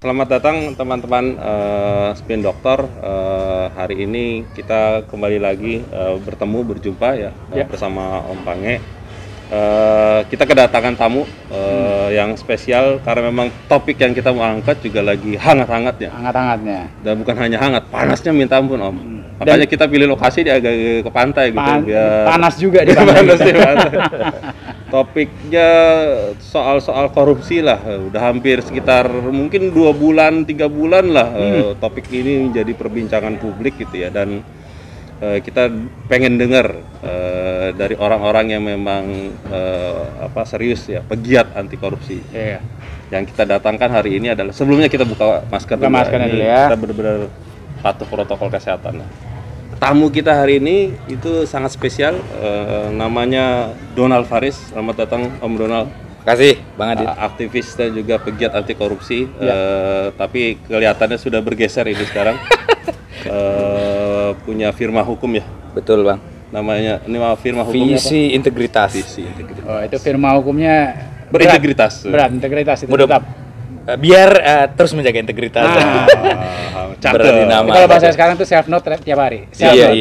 Selamat datang teman-teman Spin Doktor. Hari ini kita kembali lagi berjumpa ya, bersama Om Pange. Kita kedatangan tamu yang spesial karena memang topik yang kita mau angkat juga lagi hangat-hangatnya. Dan bukan hanya hangat, panasnya minta ampun Om. Makanya kita pilih lokasi di agak ke pantai gitu biar panas juga di pantai. Panas di pantai. Topiknya soal korupsi lah, udah hampir sekitar mungkin 2 bulan, 3 bulan lah topik ini menjadi perbincangan publik gitu ya, dan kita pengen dengar dari orang-orang yang memang serius ya, pegiat anti korupsi. Yang kita datangkan hari ini adalah, sebelumnya kita buka masker dulu ya. Kita benar-benar patuh protokol kesehatan. Tamu kita hari ini itu sangat spesial, namanya Donald Faris. Selamat datang Om Donald. Kasih Bang Adit. Aktivis dan juga pegiat anti korupsi, tapi kelihatannya sudah bergeser ini sekarang. Punya firma hukum ya? Betul Bang. Namanya, ini firma hukumnya Visi apa? Integritas. Visi Integritas. Oh, itu firma hukumnya berintegritas. Berat, integritas itu tetap. Biar terus menjaga integritas. Berarti nama. Kalau bahasa sekarang tuh self note tiap hari. Iya.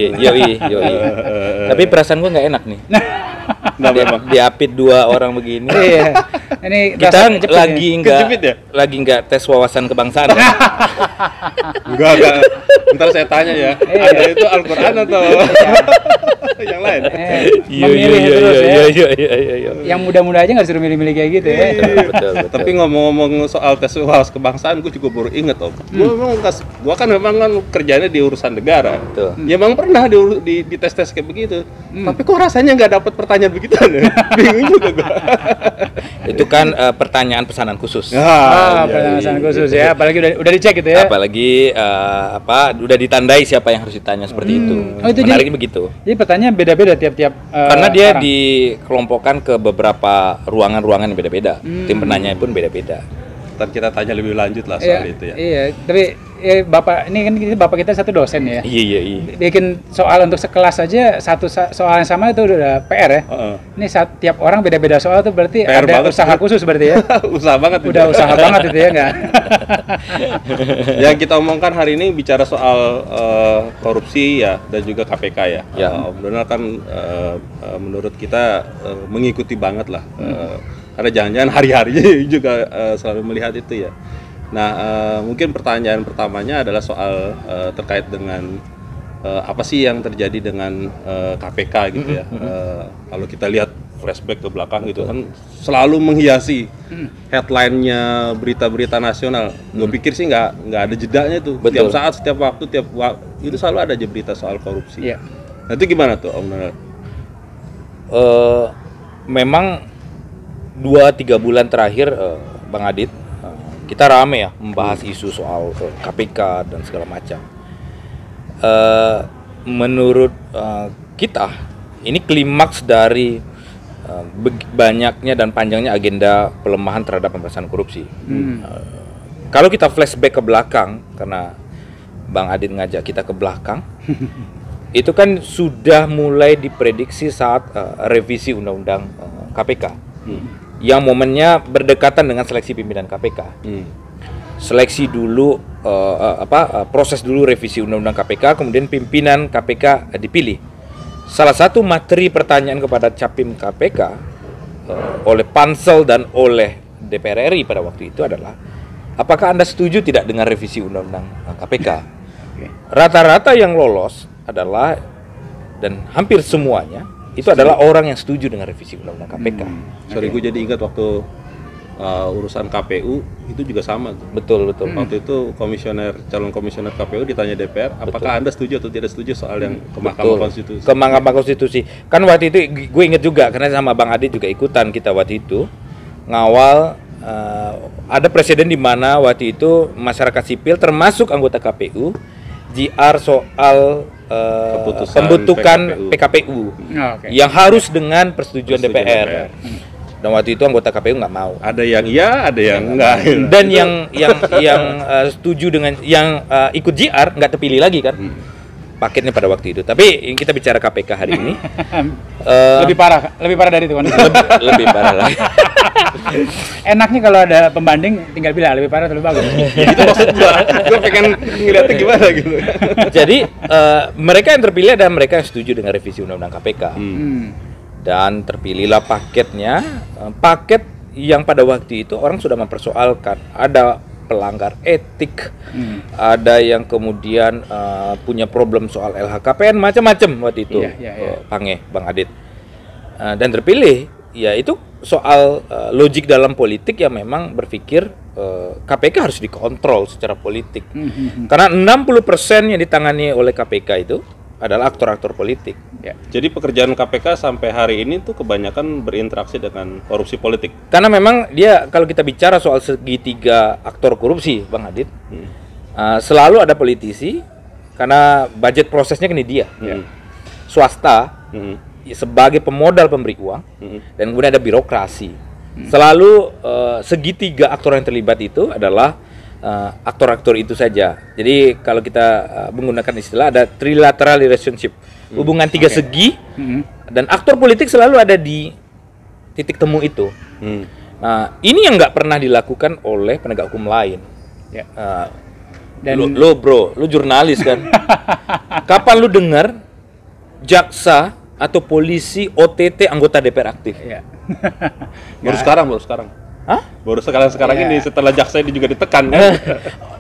Tapi perasaan gue nggak enak nih. Diapit 2 orang begini. Iya. Ini kita lagi nggak tes wawasan kebangsaan. Enggak. Ntar saya tanya ya. Ada itu Al-Quran atau yang lain? Memilih terus ya. Yang muda-muda aja nggak disuruh milih-milih kayak gitu ya. Betul. Tapi ngomong-ngomong soal tes wawasan kebangsaan, gue juga baru inget Om. Gue kan memang kerjanya di urusan negara. Ya memang pernah di tes-tes kayak begitu. Tapi kok rasanya nggak dapat pertanyaan begitu? Bingung juga gue. Itu kan pertanyaan pesanan khusus. Pertanyaan pesanan khusus ya. Apalagi udah dicek gitu ya. Apalagi udah ditandai siapa yang harus ditanya seperti itu. Menariknya begitu. Jadi pertanyaan beda-beda tiap karena dia dikelompokkan ke beberapa ruangan-ruangan yang beda-beda. Tim penanya pun beda-beda. Ntar kita tanya lebih lanjut lah soal itu ya. Iya, tapi Bapak ini kan bapak kita satu dosen ya. Iya. Bikin soal untuk sekelas aja satu soal yang sama itu udah PR ya. Ini tiap orang beda-beda soal tuh berarti PR ada usaha khusus berarti ya. Usaha banget. Udah usaha banget itu ya enggak? Yang kita omongkan hari ini bicara soal korupsi ya, dan juga KPK ya. Om Donald kan menurut kita mengikuti banget lah. Karena jangan-jangan hari-harinya juga selalu melihat itu ya. Nah, mungkin pertanyaan pertamanya adalah soal terkait dengan apa sih yang terjadi dengan KPK gitu ya. Kalau kita lihat flashback ke belakang gitu kan selalu menghiasi headline-nya berita-berita nasional. Gue pikir sih nggak ada jedanya tuh. Tiap saat, setiap waktu, itu selalu ada aja berita soal korupsi. Nah, itu gimana tuh Om Donald? Memang 2-3 bulan terakhir Bang Adit, kita rame ya membahas isu soal KPK dan segala macam. Menurut kita ini klimaks dari banyaknya dan panjangnya agenda pelemahan terhadap pemberantasan korupsi. Kalau kita flashback ke belakang, karena Bang Adit ngajak kita ke belakang, itu kan sudah mulai diprediksi saat revisi undang-undang KPK. Yang momennya berdekatan dengan seleksi pimpinan KPK. Seleksi dulu, proses dulu revisi undang-undang KPK, kemudian pimpinan KPK dipilih. Salah satu materi pertanyaan kepada Capim KPK oleh Pansel dan oleh DPR RI pada waktu itu adalah, apakah Anda setuju tidak dengan revisi undang-undang KPK? Rata-rata yang lolos adalah, dan hampir semuanya, itu adalah orang yang setuju dengan revisi undang-undang KPK. Sorry, gue jadi ingat waktu urusan KPU itu juga sama tuh. Betul. Waktu itu calon komisioner KPU ditanya DPR, apakah Anda setuju atau tidak setuju soal yang ke Mahkamah Konstitusi? Ke Mahkamah Konstitusi. Kan waktu itu gue ingat juga, karena sama Bang Adit juga ikutan kita waktu itu ngawal. Ada presiden di mana waktu itu masyarakat sipil termasuk anggota KPU JR soal pembentukan PKPU yang harus dengan persetujuan DPR. Dan waktu itu anggota KPU nggak mau. Ada yang iya, ada yang enggak. Dan yang setuju dengan yang ikut JR nggak terpilih lagi kan. paketnya pada waktu itu. Tapi kita bicara KPK hari ini lebih parah dari itu kan. lebih parah lagi. Enaknya kalau ada pembanding tinggal bilang lebih parah atau lebih bagus. Itu maksud gua pengen ngeliatnya gimana gitu. Jadi mereka yang terpilih adalah mereka yang setuju dengan revisi undang-undang KPK. Dan terpilihlah paketnya, paket yang pada waktu itu orang sudah mempersoalkan, ada pelanggar etik, ada yang kemudian punya problem soal LHKPN, macam-macam waktu itu, Pange, Bang Adit. Dan terpilih, ya itu soal logik dalam politik yang memang berpikir KPK harus dikontrol secara politik. Karena 60% yang ditangani oleh KPK itu adalah aktor-aktor politik. Ya. Jadi pekerjaan KPK sampai hari ini tuh kebanyakan berinteraksi dengan korupsi politik. Karena memang dia, kalau kita bicara soal segitiga aktor korupsi, Bang Adit, selalu ada politisi, karena budget prosesnya kan dia, swasta sebagai pemodal pemberi uang, dan kemudian ada birokrasi. Selalu segitiga aktor yang terlibat itu adalah aktor-aktor itu saja. Jadi kalau kita menggunakan istilah ada trilateral relationship, hubungan tiga segi, dan aktor politik selalu ada di titik temu itu. Nah, ini yang nggak pernah dilakukan oleh penegak hukum lain. Dan lu jurnalis kan? Kapan lu dengar jaksa atau polisi OTT anggota DPR aktif? Baru sekarang. Hah? Baru sekarang ini setelah jaksa ini juga ditekan kan?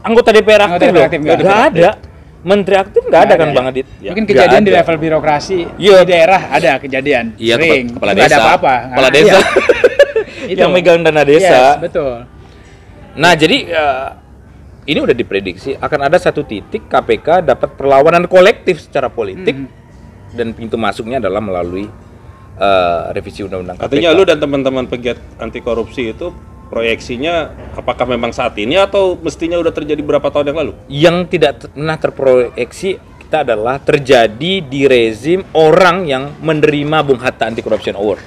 Anggota DPR aktif loh, nggak ada. Menteri aktif nggak ada kan Bang Adit? Mungkin kejadian di level birokrasi di daerah ada kejadian. Sering. Kepala desa. Ada apa-apa. Kepala desa. Yang megang dana desa. Betul. Nah jadi ini udah diprediksi akan ada satu titik KPK dapat perlawanan kolektif secara politik dan pintu masuknya adalah melalui revisi undang-undang KPK. Artinya lu dan teman-teman pegiat anti korupsi itu proyeksinya apakah memang saat ini atau mestinya udah terjadi berapa tahun yang lalu? Yang tidak pernah terproyeksi kita adalah terjadi di rezim orang yang menerima Bung Hatta Anti Corruption Award.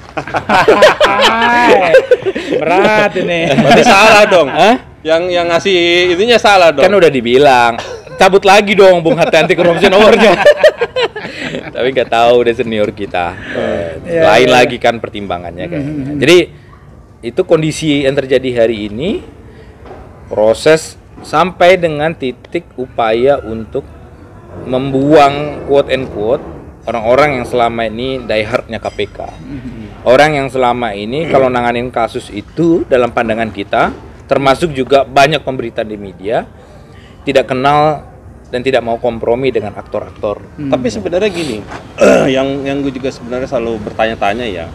Berat ini. Berarti salah dong. Yang ngasih itunya salah dong. Kan udah dibilang cabut lagi dong Bung Hatta Anti Corruption Award-nya. Tapi nggak tahu deh senior kita. Lain lagi kan pertimbangannya kayaknya. Jadi itu kondisi yang terjadi hari ini, proses sampai dengan titik upaya untuk membuang quote and quote orang-orang yang selama ini diehardnya KPK. Orang yang selama ini kalau nanganin kasus itu dalam pandangan kita, termasuk juga banyak pemberitaan di media, tidak kenal dan tidak mau kompromi dengan aktor-aktor. Tapi sebenarnya gini, yang gue juga sebenarnya selalu bertanya-tanya ya,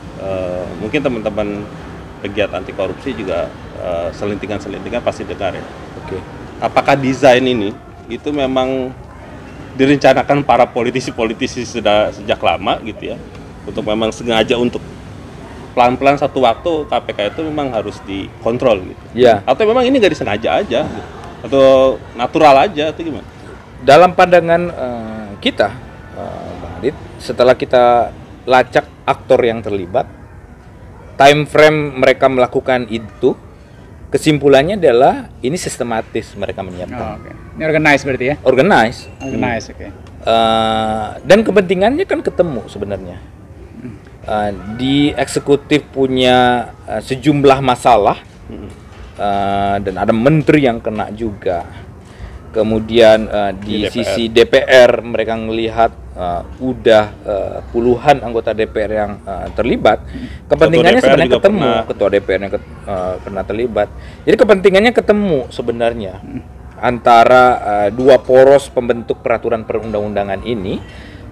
mungkin teman-teman pegiat anti korupsi juga selintingan-selintingan pasti dengar ya. Apakah desain ini itu memang direncanakan para politisi-politisi sejak lama gitu ya, untuk memang sengaja untuk pelan-pelan satu waktu KPK itu memang harus dikontrol gitu? Atau memang ini nggak disengaja aja gitu? Atau natural aja atau gimana? Dalam pandangan kita, Bang Adit, setelah kita lacak aktor yang terlibat, time frame mereka melakukan itu, kesimpulannya adalah ini sistematis mereka menyiapkan. Ini organize berarti ya? Organize, oke. Dan kepentingannya kan ketemu sebenarnya. Di eksekutif punya sejumlah masalah, dan ada menteri yang kena juga. Kemudian di sisi DPR mereka melihat udah puluhan anggota DPR yang terlibat. Kepentingannya sebenarnya ketemu, ketua DPR yang pernah terlibat. Jadi kepentingannya ketemu sebenarnya antara dua poros pembentuk peraturan perundang-undangan ini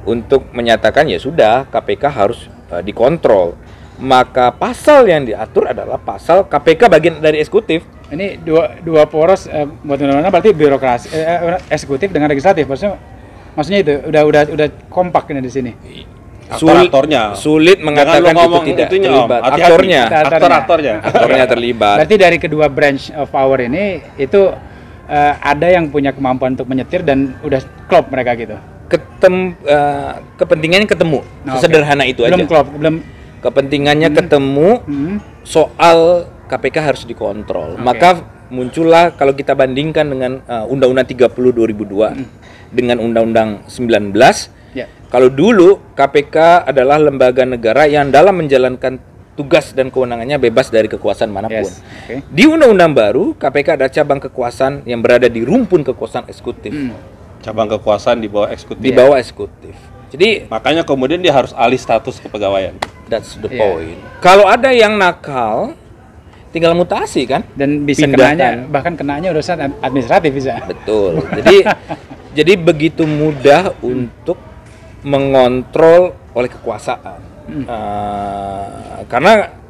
untuk menyatakan ya sudah KPK harus dikontrol. Maka pasal yang diatur adalah pasal KPK bagian dari eksekutif. Ini dua poros buat undang-undang berarti birokrasi eksekutif dengan legislatif. Maksudnya itu udah kompak ini di sini. Aktornya sulit mengatakan itu tidak terlibat. Aktornya terlibat. Berarti dari kedua branch of power ini itu ada yang punya kemampuan untuk menyetir dan udah klop mereka gitu. Kepentingannya ketemu. Sederhana itu aja. Kepentingannya ketemu soal KPK harus dikontrol. Maka muncullah kalau kita bandingkan dengan Undang-Undang 30 2002 dengan Undang-Undang 19. Ya. Kalau dulu KPK adalah lembaga negara yang dalam menjalankan tugas dan kewenangannya bebas dari kekuasaan manapun. Yes. Okay. Di Undang-Undang baru, KPK ada cabang kekuasaan yang berada di rumpun kekuasaan eksekutif. Cabang kekuasaan di bawah eksekutif. Di bawah eksekutif. Jadi makanya kemudian dia harus alih status kepegawaian. That's the point. Kalau ada yang nakal, tinggal mutasi kan, dan bisa kenanya, bahkan kenanya urusan administratif bisa. Betul. Jadi begitu mudah untuk mengontrol oleh kekuasaan. Karena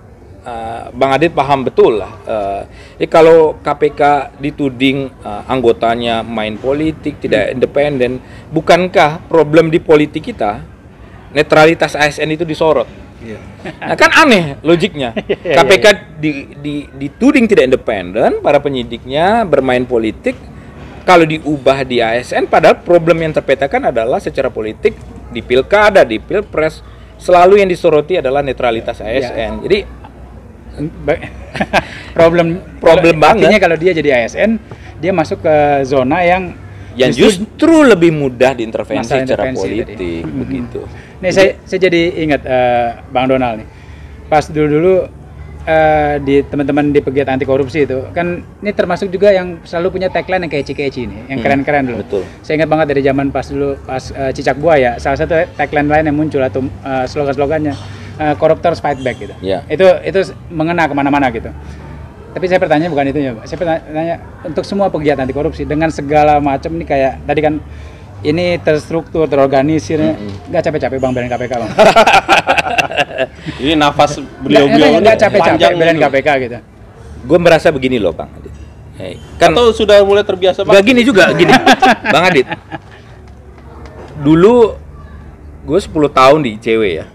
Bang Adit paham betul lah. Kalau KPK dituding anggotanya main politik, tidak independen, bukankah problem di politik kita netralitas ASN itu disorot? Nah kan aneh logiknya. KPK dituding tidak independen, para penyidiknya bermain politik. Kalau diubah di ASN, padahal problem yang terpetakan adalah secara politik di pilkada, di pilpres, selalu yang disoroti adalah netralitas ASN. Jadi problem banget. Artinya kalau dia jadi ASN, dia masuk ke zona yang justru lebih mudah diintervensi secara politik begitu. Nih saya jadi ingat Bang Donald nih, pas dulu di teman-teman di pegiat anti korupsi itu kan, ini termasuk juga yang selalu punya tagline yang kece-kece nih, yang keren-keren dulu. Betul. Saya ingat banget dari zaman pas Cicak Buaya, salah satu tagline lain yang muncul atau slogan-slogannya corruptors fight back gitu. Yeah. Itu mengena kemana-mana gitu. Tapi saya pertanyaan bukan itu ya, Pak. Saya bertanya untuk semua pegiat anti korupsi dengan segala macam ini, kayak tadi kan ini terstruktur, terorganisir, nggak capek-capek Bang belain KPK Bang. Ini nafas beliau-beliau nggak capek-capek belain KPK gitu. Gue merasa begini loh Bang Adit. Kan atau sudah mulai terbiasa Bang? Gak gini juga, gini Bang Adit. Dulu gue 10 tahun di ICW ya,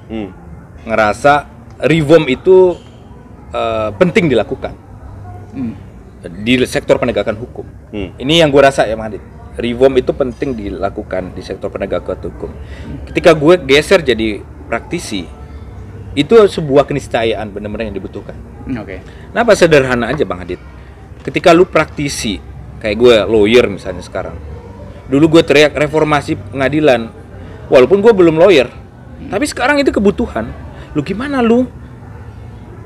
ngerasa reform itu penting dilakukan di sektor penegakan hukum. Ini yang gue rasa ya Bang Adit. Reform itu penting dilakukan di sektor penegakan hukum. Ketika gue geser jadi praktisi, itu sebuah keniscayaan benar-benar yang dibutuhkan. Oke. Kenapa sederhana aja Bang Adit? Ketika lu praktisi, kayak gue lawyer misalnya sekarang. Dulu gue teriak reformasi pengadilan, walaupun gue belum lawyer. Tapi sekarang itu kebutuhan. Lu gimana lu?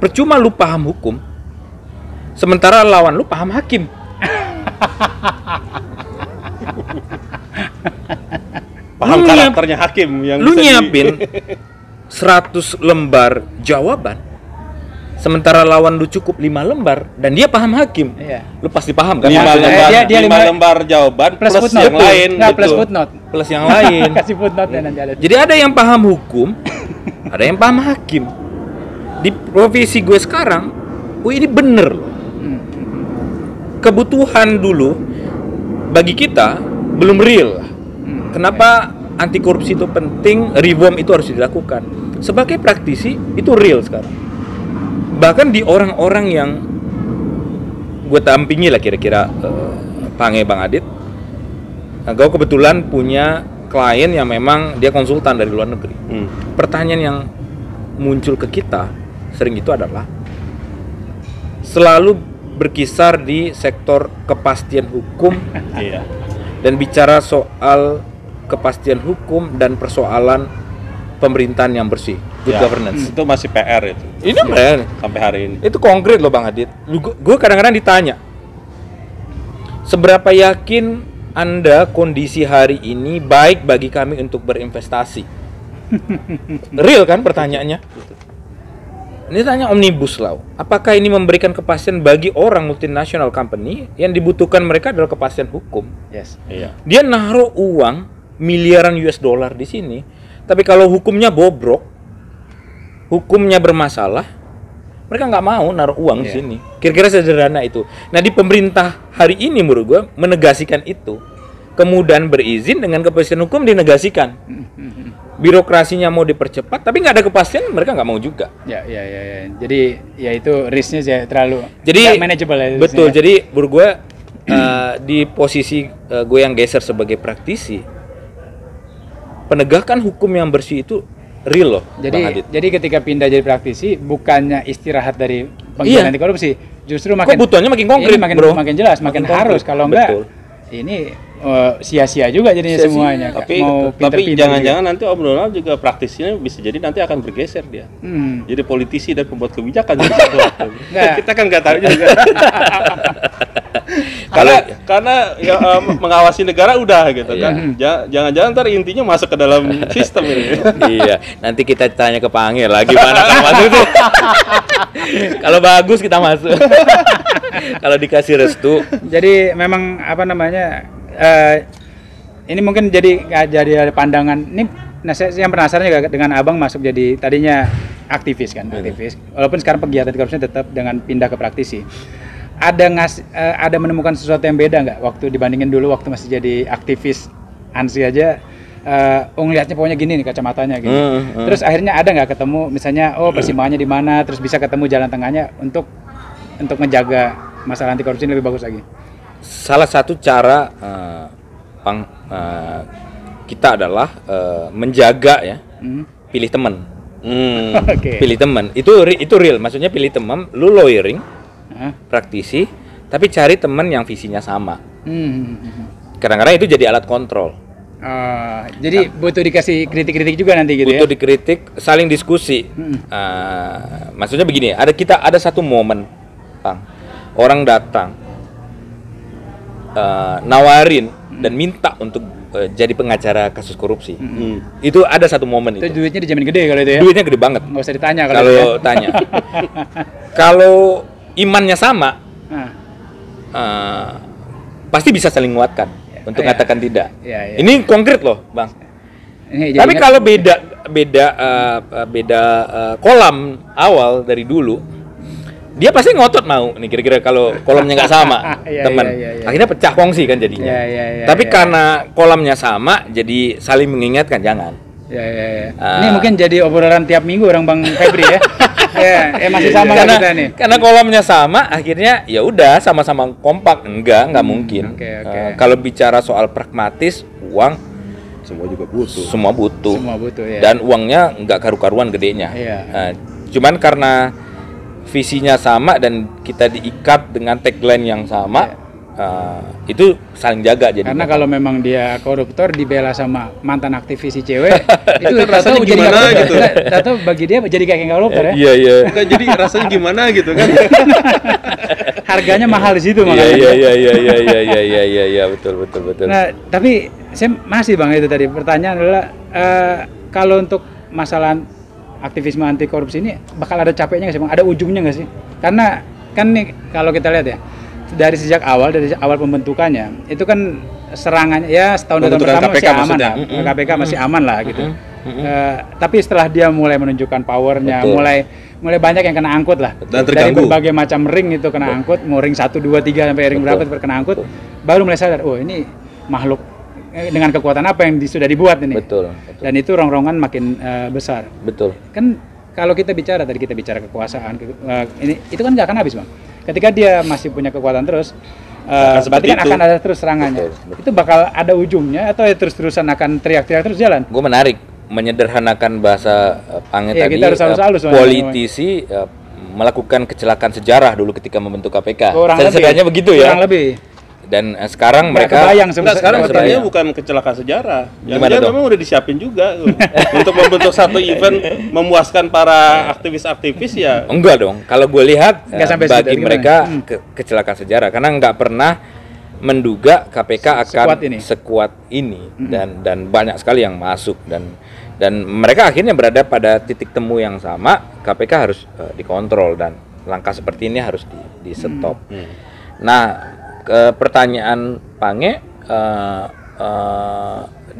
Percuma lu paham hukum, sementara lawan lu paham hakim. Paham karakternya hakim yang lu nyiapin 100 lembar jawaban, sementara lawan lu cukup 5 lembar dan dia paham hakim. Iya. Lu pasti paham kan? 5 lembar jawaban plus yang lain. Nah, plus footnote. Plus yang lain. Kasih footnote ya nanti ada. Jadi ada yang paham hukum, ada yang paham hakim. Di profesi gue sekarang, ini bener loh. Kebutuhan dulu bagi kita belum real. Kenapa anti korupsi itu penting, reform itu harus dilakukan. Sebagai praktisi itu real sekarang. Bahkan di orang-orang yang gue tampingi lah kira-kira pange Bang Adit. Nah, gue kebetulan punya klien yang memang dia konsultan dari luar negeri. Pertanyaan yang muncul ke kita sering itu adalah selalu berkisar di sektor kepastian hukum. Iya. Dan bicara soal kepastian hukum dan persoalan pemerintahan yang bersih, good governance. Itu masih PR itu. Ini PR sampai hari ini. Itu konkret loh Bang Adit. Gue kadang-kadang ditanya, seberapa yakin Anda kondisi hari ini baik bagi kami untuk berinvestasi? Real kan pertanyaannya? Ini tanya Omnibus Law. Apakah ini memberikan kepastian bagi orang multinational company yang dibutuhkan mereka adalah kepastian hukum? Yes. Iya. Dia naruh uang miliaran US dollar di sini, tapi kalau hukumnya bobrok, hukumnya bermasalah, mereka nggak mau naruh uang di sini. Kira-kira sederhana itu. Nah di pemerintah hari ini menurut gue menegasikan itu. Kemudian berizin dengan kepastian hukum dinegasikan. Birokrasinya mau dipercepat, tapi nggak ada kepastian, mereka nggak mau juga. Ya. Jadi ya itu risknya sih terlalu manageable ya. Betul. Jadi menurut gue di posisi gue yang geser sebagai praktisi, penegakan hukum yang bersih itu real loh. Jadi ketika pindah jadi praktisi, bukannya istirahat dari penggiat anti korupsi, justru makin kebutuhannya makin konkret, makin jelas, makin harus. Kalau enggak, ini sia-sia juga jadinya Sia-sia. semuanya. Tapi Mau pinter-pinter jangan-jangan nanti Om Donald juga praktisinya bisa jadi nanti akan bergeser dia. Jadi politisi dan pembuat kebijakan jadi satu waktu. Kita kan nggak tahu juga. karena ya, mengawasi negara udah gitu kan. Jangan-jangan ntar intinya masuk ke dalam sistem ini. Iya, nanti kita tanya ke Pange lah gimana kalau masuk itu. Kalau bagus kita masuk. Kalau dikasih restu. Jadi memang apa namanya ini mungkin jadi ada pandangan ini. Nah, saya yang penasaran juga dengan Abang masuk jadi tadinya aktivis kan, aktivis. Walaupun sekarang pegiat anti korupsi tetap dengan pindah ke praktisi. Ada menemukan sesuatu yang beda nggak waktu dibandingin dulu waktu masih jadi aktivis ANSI aja? Ngelihatnya pokoknya gini nih kacamatanya gitu. Terus akhirnya ada nggak ketemu misalnya persimpangannya di mana, terus bisa ketemu jalan tengahnya untuk menjaga masalah anti korupsi ini lebih bagus lagi. Salah satu cara kita adalah menjaga ya, pilih teman. Okay. Pilih teman itu real, maksudnya pilih teman, lu lawyering, praktisi, tapi cari teman yang visinya sama. Kadang-kadang itu jadi alat kontrol. Jadi butuh dikasih kritik-kritik juga nanti gitu butuh dikritik, saling diskusi. Maksudnya begini, ada satu momen, Bang, orang datang nawarin dan minta untuk jadi pengacara kasus korupsi. Itu ada satu momen itu. Duitnya dijamin gede kalau itu ya. Duitnya gede banget. Nggak usah ditanya kalau tanya. Kalau imannya sama, pasti bisa saling menguatkan untuk katakan tidak. Ini konkret loh, Bang. Tapi kalau beda kolam awal dari dulu, dia pasti ngotot mau nih kira-kira kalau kolamnya nggak sama teman. Akhirnya pecah kongsi kan jadinya. Tapi karena kolamnya sama, jadi saling mengingatkan jangan. Ini mungkin jadi obrolan tiap minggu orang Bang Febri ya. Masih sama kita nih. Karena kolamnya sama, akhirnya ya udah sama-sama kompak. Enggak mungkin. Kalau bicara soal pragmatis, uang semua butuh. Dan uangnya nggak karu-karuan gedenya. Cuman karena visinya sama dan kita diikat dengan tagline yang sama, itu saling jaga jadi. Karena kalau memang dia koruptor dibela sama mantan aktivis si cewek, itu rasanya gimana gitu. Atau bagi dia jadi kayak koruptor ya. Iya. Jadi rasanya gimana gitu kan. Harganya mahal di situ makanya. Iya, betul. Nah, tapi saya masih Bang itu tadi pertanyaan adalah kalau untuk masalah aktivisme anti korupsi ini bakal ada capeknya nggak sih Bang? Ada ujungnya nggak sih? Karena kan nih kalau kita lihat ya dari awal pembentukannya itu kan serangannya ya setahun pertama masih aman lah, KPK masih aman lah gitu. Tapi setelah dia mulai menunjukkan powernya, mulai banyak yang kena angkut lah. Dari berbagai macam ring itu kena angkut, mau ring 1, 2, 3 sampai ring berapa kena angkut, baru mulai sadar, ini makhluk dengan kekuatan apa yang sudah dibuat ini. Betul. Dan itu rongrongan makin besar. Betul. Kan kalau kita bicara kekuasaan, itu kan nggak akan habis Bang. Ketika dia masih punya kekuatan terus, berarti kan akan ada terus serangannya. Betul. Itu bakal ada ujungnya atau ya terus-terusan akan teriak-teriak terus jalan? Gue menarik menyederhanakan bahasa Pange tadi. Kita harus halus, politisi melakukan kecelakaan sejarah dulu ketika membentuk KPK. Sederhananya begitu ya. Kurang lebih. Dan sekarang mereka sekarang katanya bukan kecelakaan sejarah. Yang memang udah disiapin juga untuk membentuk satu event memuaskan para aktivis-aktivis ya. Enggak dong. Kalau gue lihat bagi mereka kecelakaan sejarah karena nggak pernah menduga KPK akan sekuat ini dan banyak sekali yang masuk dan mereka akhirnya berada pada titik temu yang sama. KPK harus dikontrol dan langkah seperti ini harus di stop. Nah, pertanyaan Pange,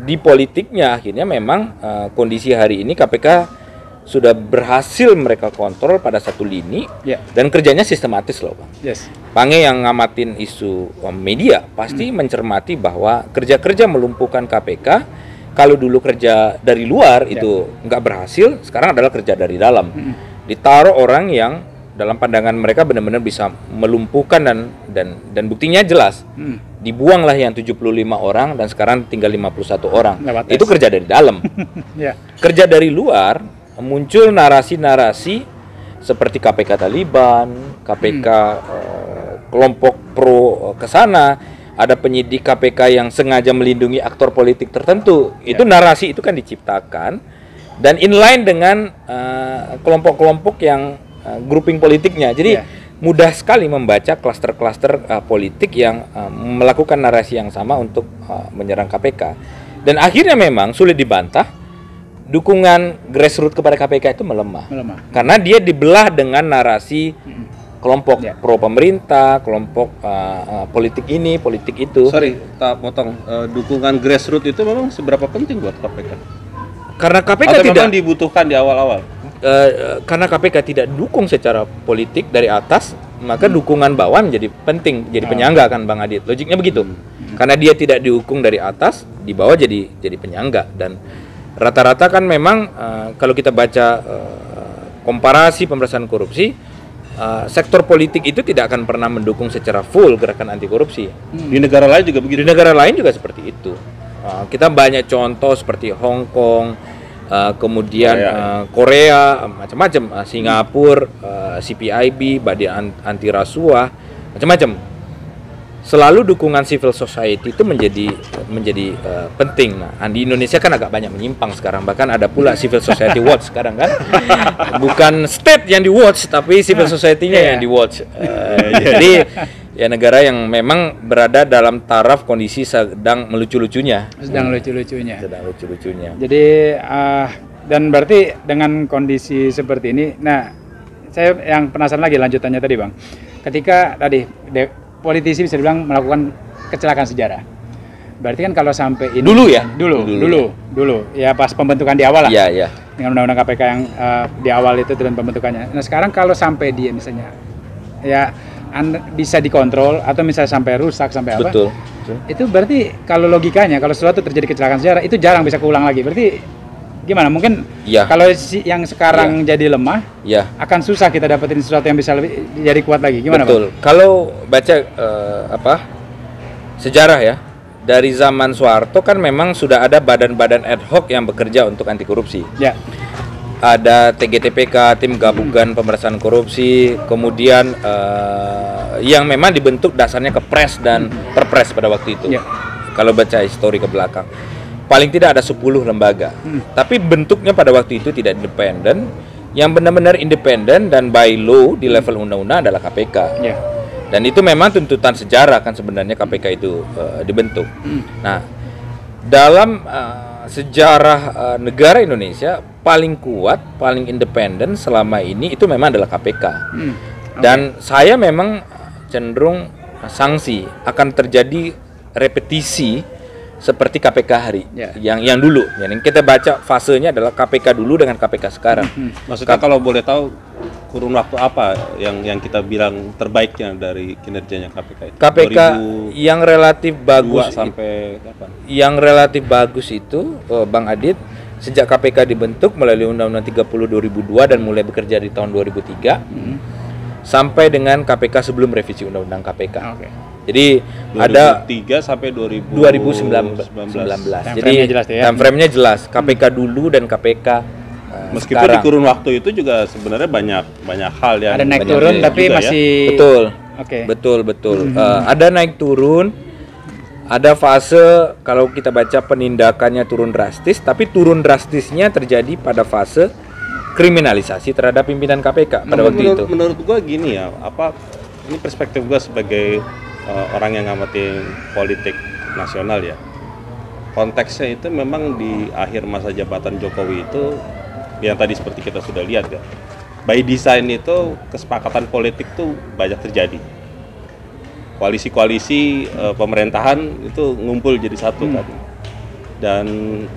di politiknya akhirnya memang kondisi hari ini KPK sudah berhasil mereka kontrol pada satu lini dan kerjanya sistematis loh Bang. Pange yang ngamatin isu media pasti mencermati bahwa kerja-kerja melumpuhkan KPK kalau dulu kerja dari luar itu nggak berhasil, sekarang adalah kerja dari dalam. Ditaruh orang yang dalam pandangan mereka benar-benar bisa melumpuhkan dan buktinya jelas. Dibuanglah yang 75 orang dan sekarang tinggal 51 orang. Itu kerja dari dalam. Kerja dari luar muncul narasi-narasi seperti KPK Taliban, KPK kelompok pro kesana. ada penyidik KPK yang sengaja melindungi aktor politik tertentu. Itu narasi itu kan diciptakan dan inline dengan kelompok-kelompok yang grouping politiknya. Jadi mudah sekali membaca klaster-klaster politik yang melakukan narasi yang sama untuk menyerang KPK. Dan akhirnya memang sulit dibantah, dukungan grassroots kepada KPK itu melemah. Karena dia dibelah dengan narasi kelompok pro pemerintah, kelompok politik ini, politik itu. Sorry, tak potong. Dukungan grassroots itu memang seberapa penting buat KPK? Karena KPK atau tidak memang dibutuhkan di awal-awal. Karena KPK tidak dukung secara politik dari atas, maka dukungan bawah menjadi penting, jadi penyangga kan Bang Adit. Logiknya begitu. Karena dia tidak didukung dari atas, di bawah jadi penyangga. Dan rata-rata kan memang kalau kita baca komparasi pemberantasan korupsi, sektor politik itu tidak akan pernah mendukung secara full gerakan anti korupsi. Di negara lain juga begitu. Di negara lain juga seperti itu. Kita banyak contoh seperti Hong Kong, kemudian Korea, macam-macam, Singapura, CPIB, Badan Anti Rasuah, macam-macam. Selalu dukungan civil society itu menjadi penting. Nah, di Indonesia kan agak banyak menyimpang sekarang. Bahkan ada pula civil society watch sekarang kan. Bukan state yang di watch, tapi civil society-nya yang di watch. Jadi ya negara yang memang berada dalam taraf kondisi sedang melucu-lucunya. Sedang lucu-lucunya. Jadi dan berarti dengan kondisi seperti ini, nah saya yang penasaran lagi lanjutannya tadi Bang. Ketika tadi politisi bisa dibilang melakukan kecelakaan sejarah. Berarti kan kalau sampai ini dulu ya pas pembentukan di awal lah. Iya. Dengan undang-undang KPK yang di awal itu dan pembentukannya. Nah, sekarang kalau sampai dia misalnya ya bisa dikontrol atau misalnya sampai rusak sampai apa? Betul. Itu berarti kalau logikanya kalau sesuatu terjadi kecelakaan sejarah itu jarang bisa keulang lagi. Berarti gimana? Mungkin kalau yang sekarang jadi lemah, akan susah kita dapetin sesuatu yang bisa lebih jadi kuat lagi. Gimana, Betul. Bang? Kalau baca sejarah ya, dari zaman Soeharto kan memang sudah ada badan-badan ad hoc yang bekerja untuk anti korupsi. Ya. Ada TGTPK, tim gabungan pemberantasan korupsi, kemudian yang memang dibentuk dasarnya Kepres dan Perpres pada waktu itu. Kalau baca histori ke belakang. Paling tidak ada 10 lembaga. Tapi bentuknya pada waktu itu tidak independen. Yang benar-benar independen dan by law di level undang-undang adalah KPK. Dan itu memang tuntutan sejarah kan sebenarnya KPK itu dibentuk. Nah, dalam sejarah negara Indonesia paling kuat, paling independen selama ini itu memang adalah KPK. Dan saya memang cenderung sanksi akan terjadi repetisi seperti KPK hari yang dulu. Yang kita baca fasenya adalah KPK dulu dengan KPK sekarang. Maksudnya kalau boleh tahu kurun waktu apa yang kita bilang terbaiknya dari kinerjanya KPK itu? KPK yang relatif bagus sampai kapan? Yang relatif bagus itu Bang Adit sejak KPK dibentuk melalui Undang-Undang 30 2002 dan mulai bekerja di tahun 2003 sampai dengan KPK sebelum revisi Undang-Undang KPK. Jadi 2003 ada 3 sampai 2019. Jadi time frame-nya jelas. KPK dulu dan KPK meskipun sekarang. Di kurun waktu itu juga sebenarnya banyak hal yang ada naik turun tapi masih betul. Ada naik turun. Ada fase kalau kita baca penindakannya turun drastis, tapi turun drastisnya terjadi pada fase kriminalisasi terhadap pimpinan KPK pada waktu itu. Menurut gua gini ya, ini perspektif gua sebagai orang yang ngamatin politik nasional ya. Konteksnya itu memang di akhir masa jabatan Jokowi itu yang tadi seperti kita sudah lihat ya. By design itu kesepakatan politik tuh banyak terjadi. Koalisi-koalisi pemerintahan itu ngumpul jadi satu kan. Dan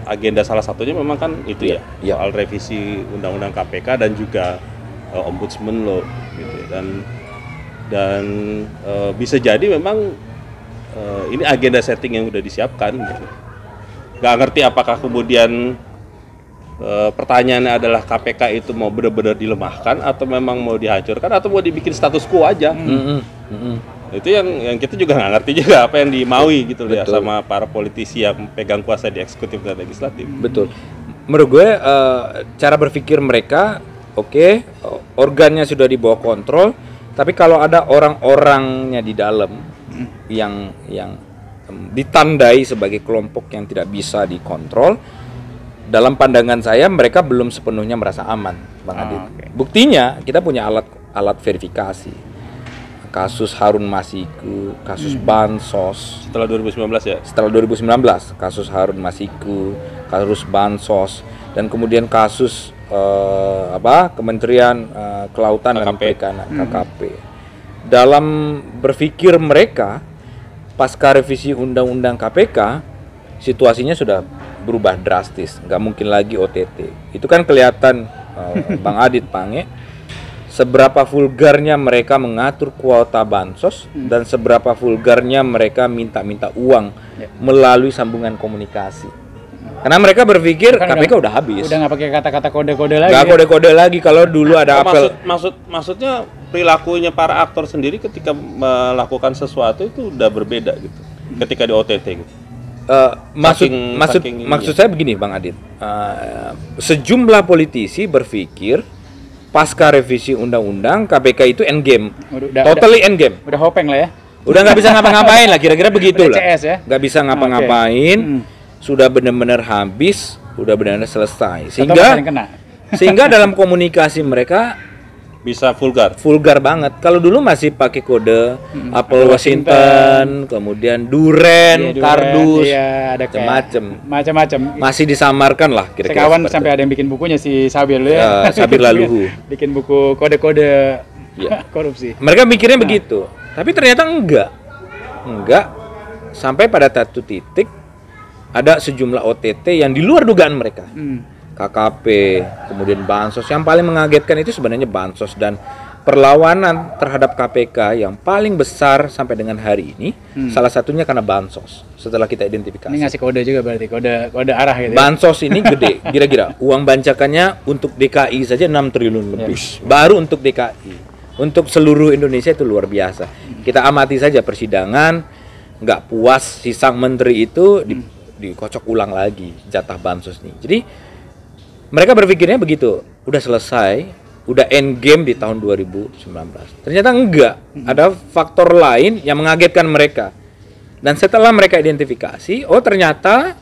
agenda salah satunya memang kan itu soal revisi Undang-Undang KPK dan juga Ombudsman lo gitu. Dan bisa jadi memang ini agenda setting yang udah disiapkan gitu. Gak ngerti apakah kemudian pertanyaannya adalah KPK itu mau benar-benar dilemahkan atau memang mau dihancurkan atau mau dibikin status quo aja. Itu yang kita juga nggak ngerti juga apa yang dimaui gitu ya sama para politisi yang pegang kuasa di eksekutif dan legislatif. Betul. Menurut gue cara berpikir mereka organnya sudah di bawah kontrol. Tapi kalau ada orang-orangnya di dalam yang ditandai sebagai kelompok yang tidak bisa dikontrol. Dalam pandangan saya mereka belum sepenuhnya merasa aman, Bang Adit. Okay. Buktinya kita punya alat verifikasi. Kasus Harun Masiku, kasus Bansos. Setelah 2019 ya? Setelah 2019, kasus Harun Masiku, kasus Bansos, dan kemudian kasus Kementerian Kelautan dan Perikanan (KKP). Dalam berpikir mereka, pasca revisi Undang-Undang KPK, situasinya sudah berubah drastis, nggak mungkin lagi OTT. Itu kan kelihatan Bang Adit Pange, seberapa vulgarnya mereka mengatur kuota bansos dan seberapa vulgarnya mereka minta uang melalui sambungan komunikasi. Karena mereka berpikir kan KPK udah habis. Udah nggak pakai kata-kata kode-kode lagi. Nggak kode-kode lagi. Kalau dulu ada apel. Maksudnya perilakunya para aktor sendiri ketika melakukan sesuatu itu udah berbeda gitu. Ketika di OTT gitu. Maksud saya begini, Bang Adit. Sejumlah politisi berpikir pasca revisi undang-undang KPK itu endgame, totally endgame. Udah hopeng lah ya. Udah nggak bisa ngapa-ngapain lah, kira-kira begitu lah. Ya? Nggak bisa ngapa-ngapain, sudah benar-benar habis, udah benar-benar selesai. Sehingga dalam komunikasi mereka bisa vulgar banget. Kalau dulu masih pakai kode Apple Washington, kemudian Duren, kardus, ada macam-macam. Masih disamarkan lah kira-kira. Sekawan sampai ada yang bikin bukunya si Sabir ya. Sabir Laluhu. Bikin buku kode-kode korupsi. Mereka mikirnya begitu. Tapi ternyata enggak. Sampai pada satu titik ada sejumlah OTT yang di luar dugaan mereka. KKP, kemudian Bansos. Yang paling mengagetkan itu sebenarnya Bansos, dan perlawanan terhadap KPK yang paling besar sampai dengan hari ini salah satunya karena Bansos. Setelah kita identifikasi. Ini ngasih kode juga berarti, kode arah gitu. Bansos ini gede, kira-kira uang bancakannya untuk DKI saja 6 triliun lebih. Baru untuk DKI. Untuk seluruh Indonesia itu luar biasa. Kita amati saja persidangan, nggak puas si sang menteri itu dikocok ulang lagi jatah Bansos nih. Jadi mereka berpikirnya begitu, udah selesai, udah end game di tahun 2019. Ternyata enggak, ada faktor lain yang mengagetkan mereka. Dan setelah mereka identifikasi, oh ternyata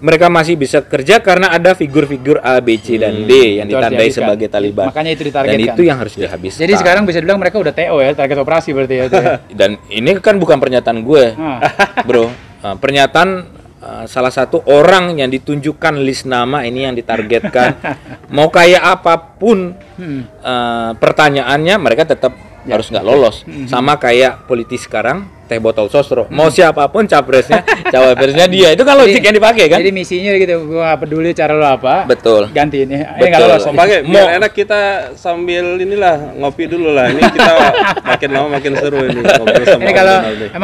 mereka masih bisa kerja karena ada figur-figur A, B, C, dan D yang ditandai sebagai Taliban. Makanya itu ditargetkan. Dan itu yang harus dihabiskan. Jadi sekarang bisa dibilang mereka udah TO ya, target operasi berarti ya. Dan ini kan bukan pernyataan gue, bro. Pernyataan salah satu orang yang ditunjukkan list nama ini yang ditargetkan. Mau kayak apapun pertanyaannya, mereka tetap harus nggak lolos. Sama kayak politis sekarang, Teh Botol Sosro. Mau siapapun capresnya, cawapresnya dia. Itu kan logik yang dipakai kan. Jadi misinya gitu, gua nggak peduli cara lo apa. Betul. Ganti ini. Nggak lolos. Biar enak kita sambil inilah ngopi dulu lah. Ini kita makin lama makin seru ini. Ini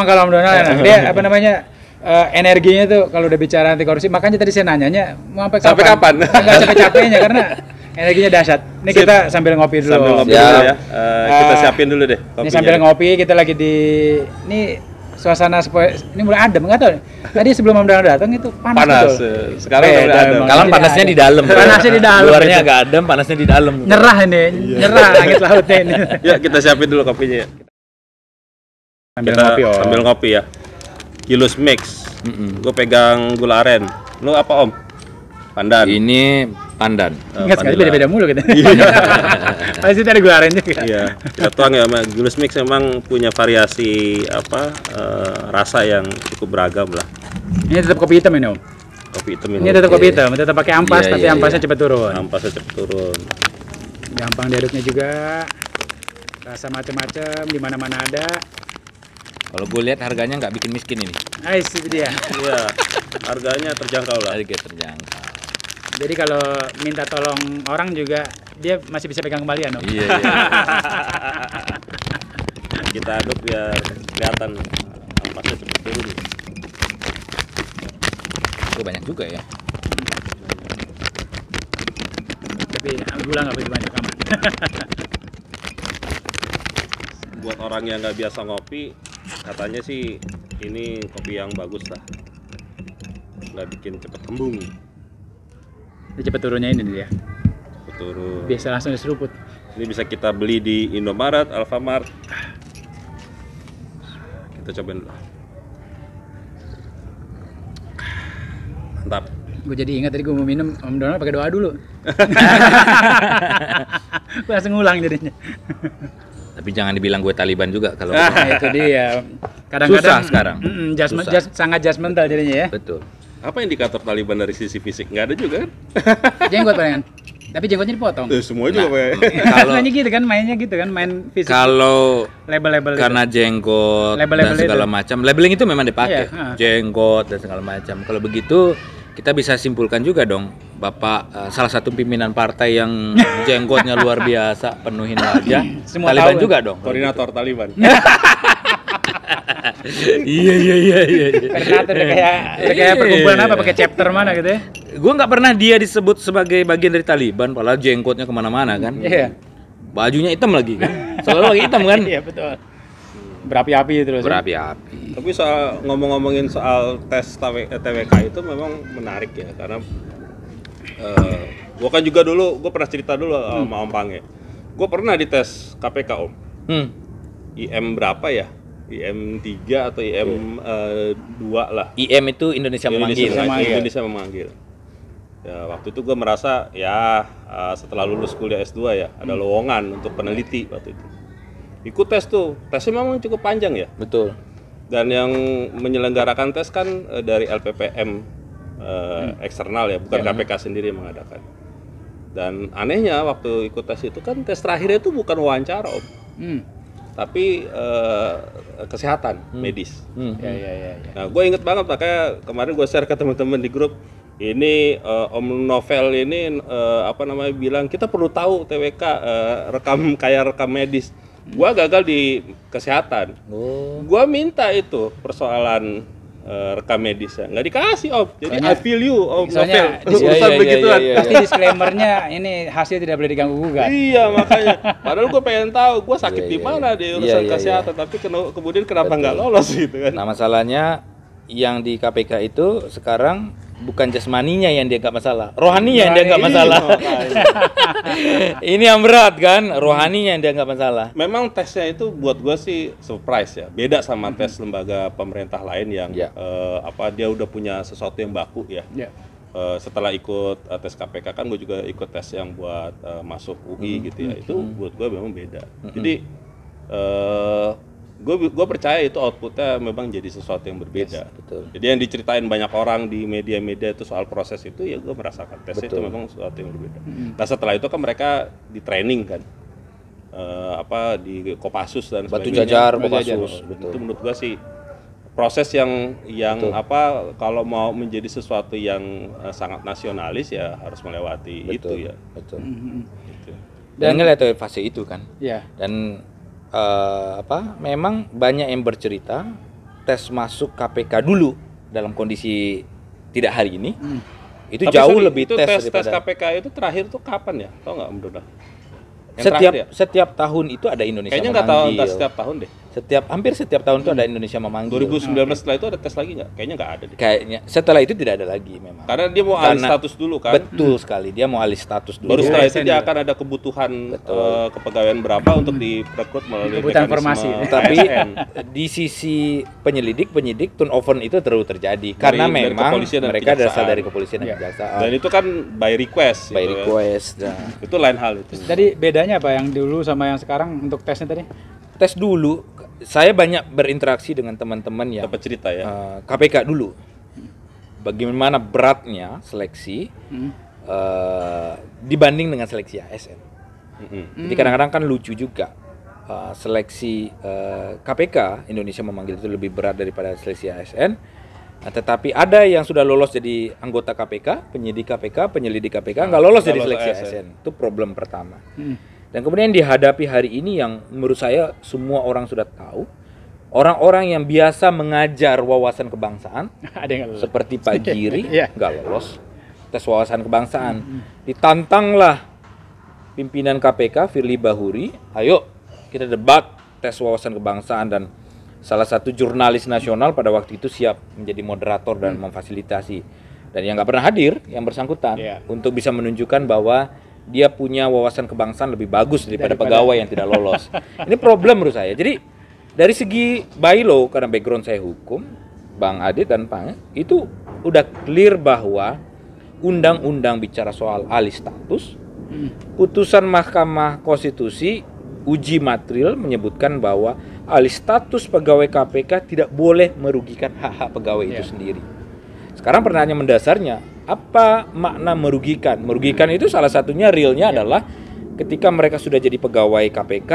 kalau Om Donald dia apa namanya? Energinya tuh kalau udah bicara anti korupsi, makanya tadi saya nanyanya mau sampai kapan? Nggak capek-capeknya karena energinya dahsyat. Ini kita sambil ngopi dulu. Sambil ngopi dulu ya. Kita siapin dulu deh. Ini sambil ngopi, kita lagi ini suasana ini mulai adem, nggak tahu. Tadi sebelum Om Donald datang itu panas. Sekarang udah adem. Kalau panasnya di dalam. Panasnya di dalam. Luarnya agak adem, panasnya di dalam. Nyerah ini, nyerah langit lautnya ini. Ya kita siapin dulu kopinya ya. Sambil ngopi ya. Gilus Mix, gue pegang gula aren. Lu apa Om? Pandan. Ini pandan. Ingat sekali beda-beda mulu kita. Pasti ada gula aren juga. Iya, kita tuang ya. Gilus Mix memang punya variasi rasa yang cukup beragam lah. Ini tetap kopi hitam ini Om. Kopi hitam ini. Ini tetap kopi hitam, tetap pakai ampas, tapi ampasnya cepat turun. Ampasnya cepat turun. Gampang diaduknya juga. Rasa macam-macam, di mana-mana ada. Kalau gue lihat harganya nggak bikin miskin ini. Itu dia. Iya, harganya terjangkau lah. Harga terjangkau. Jadi kalau minta tolong orang juga dia masih bisa pegang kembalian, Om. Iya. Kita aduk biar kelihatan ampasnya cepat turun. Itu banyak juga ya. Tapi gula nggak begitu banyak aman. Buat orang yang nggak biasa ngopi, katanya sih ini kopi yang bagus lah, nggak bikin cepet kembung. Ini cepet turunnya ini dia. Cepet turun. Biasa langsung diseruput. Ini bisa kita beli di Indomaret, Alfamart. Kita cobain dulu. Gue jadi ingat tadi gue mau minum, Om Donald pakai doa dulu. Gue langsung ngulang jadinya. Tapi jangan dibilang gue Taliban juga kalau Nah, itu dia. Kadang-kadang susah sekarang. Susah. Sangat judgmental jadinya ya. Betul. Apa indikator Taliban dari sisi fisik? Nggak ada juga kan? Jenggot palingan. Tapi jenggotnya dipotong. Semua juga Kalau Mainnya gitu kan, mainnya gitu kan, main fisik. kalau Label-label karena jenggot Label-label dan segala itu. macam, labeling itu memang dipakai. Iya, Jenggot dan segala macam. Kalau begitu kita bisa simpulkan juga dong, Bapak salah satu pimpinan partai yang jenggotnya luar biasa, penuhin wajah. Semua Taliban tahu, juga dong. koordinator Taliban. Iya. Koordinator udah kayak perkumpulan apa, pakai chapter mana gitu ya. Gue nggak pernah dia disebut sebagai bagian dari Taliban, padahal jenggotnya kemana-mana kan. Iya. Bajunya hitam lagi kan. Selalu lagi hitam kan. Iya, betul. Berapi-api terus. Berapi-api. Tapi soal ngomongin soal tes TWK itu memang menarik ya, karena gue kan juga dulu, gue pernah cerita dulu sama Om Pange. Gue pernah dites KPK Om. IM berapa ya? IM 3 atau IM 2 lah. IM itu Indonesia memanggil. Indonesia memanggil. Ya, waktu itu gue merasa ya setelah lulus kuliah S2 ya, ada lowongan untuk peneliti waktu itu. Ikut tes tuh, tesnya memang cukup panjang ya. Betul. Dan yang menyelenggarakan tes kan dari LPPM eksternal ya, bukan KPK sendiri yang mengadakan. Dan anehnya waktu ikut tes itu kan tes terakhirnya itu bukan wawancara Om, tapi kesehatan medis. Ya. Nah, gue inget banget, makanya kemarin gue share ke teman-teman di grup. Ini Om Novel ini bilang kita perlu tahu TWK rekam medis. Gua gagal di kesehatan. Gua minta itu persoalan rekam medisnya, nggak dikasih Om. Jadi I feel you Om Novel. Urusan begituan. Pasti disclaimernya ini hasil tidak boleh diganggu gugat. Iya, makanya. Padahal gue pengen tahu gue sakit di mana di urusan kesehatan, tapi kemudian kenapa nggak lolos gitu kan? Nah, masalahnya yang di KPK itu sekarang bukan jasmaninya yang dia nggak masalah, rohaninya yang dia nggak masalah. Ini yang berat kan, rohaninya yang dia nggak masalah. Memang tesnya itu buat gue sih surprise ya, beda sama tes lembaga pemerintah lain yang dia udah punya sesuatu yang baku ya. Setelah ikut tes KPK kan gue juga ikut tes yang buat masuk UI gitu ya, itu buat gue memang beda. Jadi gue percaya itu outputnya memang jadi sesuatu yang berbeda. Betul. Jadi yang diceritain banyak orang di media-media itu soal proses itu, ya gue merasakan tesnya itu memang sesuatu yang berbeda. Nah setelah itu kan mereka di training kan, di Kopassus dan Batu sebagainya. Jajar, Kopassus. Itu menurut gue sih proses yang kalau mau menjadi sesuatu yang sangat nasionalis ya harus melewati itu ya. Betul. Gitu. Dan ngeliat fase itu kan. Iya. Dan memang banyak yang bercerita tes masuk KPK dulu dalam kondisi tidak hari ini itu Tapi jauh lebih itu tes tes KPK itu terakhir tuh kapan ya? Tahu nggak Om Doda? Setiap tahun itu ada Indonesia Kayaknya memanggil. nggak setiap tahun deh. Hampir setiap tahun itu ada Indonesia memanggil. 2019 setelah itu ada tes lagi nggak? Kayaknya nggak ada deh. Kayaknya setelah itu tidak ada lagi memang. Karena dia mau alih status dulu kan. Betul sekali, dia mau alih status dulu. Baru setelah itu dia akan ada kebutuhan kepegawaian berapa untuk direkrut melalui Kebutuhan mekanisme formasi. Tapi ASN. di sisi penyidik turnover itu terus terjadi karena Dari memang kepolisian dan mereka kejaksaan. berasal dari kepolisian dan kejaksaan. Dan itu kan by request. By gitu kan. request. Itu lain hal itu. Tadi bedanya apa yang dulu sama yang sekarang untuk tesnya tadi? Tes dulu, saya banyak berinteraksi dengan teman-teman yang Dapat cerita ya. KPK dulu. Bagaimana beratnya seleksi dibanding dengan seleksi ASN. Jadi kadang-kadang kan lucu juga. Seleksi KPK Indonesia memanggil itu lebih berat daripada seleksi ASN. Nah, tetapi ada yang sudah lolos jadi anggota KPK, penyidik KPK nggak lolos jadi seleksi ASN. Itu problem pertama. Dan kemudian dihadapi hari ini yang menurut saya semua orang sudah tahu, orang-orang yang biasa mengajar wawasan kebangsaan Ada yang nggak lulus. seperti Pak Giri nggak lolos tes wawasan kebangsaan. Ditantanglah pimpinan KPK Firly Bahuri, ayo kita debat tes wawasan kebangsaan, dan salah satu jurnalis nasional pada waktu itu siap menjadi moderator dan memfasilitasi. Dan yang nggak pernah hadir, yang bersangkutan, untuk bisa menunjukkan bahwa dia punya wawasan kebangsaan lebih bagus daripada pegawai yang tidak lolos. Ini problem menurut saya. Jadi dari segi by law, karena background saya hukum, Bang Adit dan Pang, itu udah clear bahwa undang-undang bicara soal alih status, putusan Mahkamah Konstitusi uji material menyebutkan bahwa alih status pegawai KPK tidak boleh merugikan hak-hak pegawai itu sendiri. Sekarang pertanyaan mendasarnya, apa makna merugikan? Merugikan itu salah satunya realnya adalah ketika mereka sudah jadi pegawai KPK,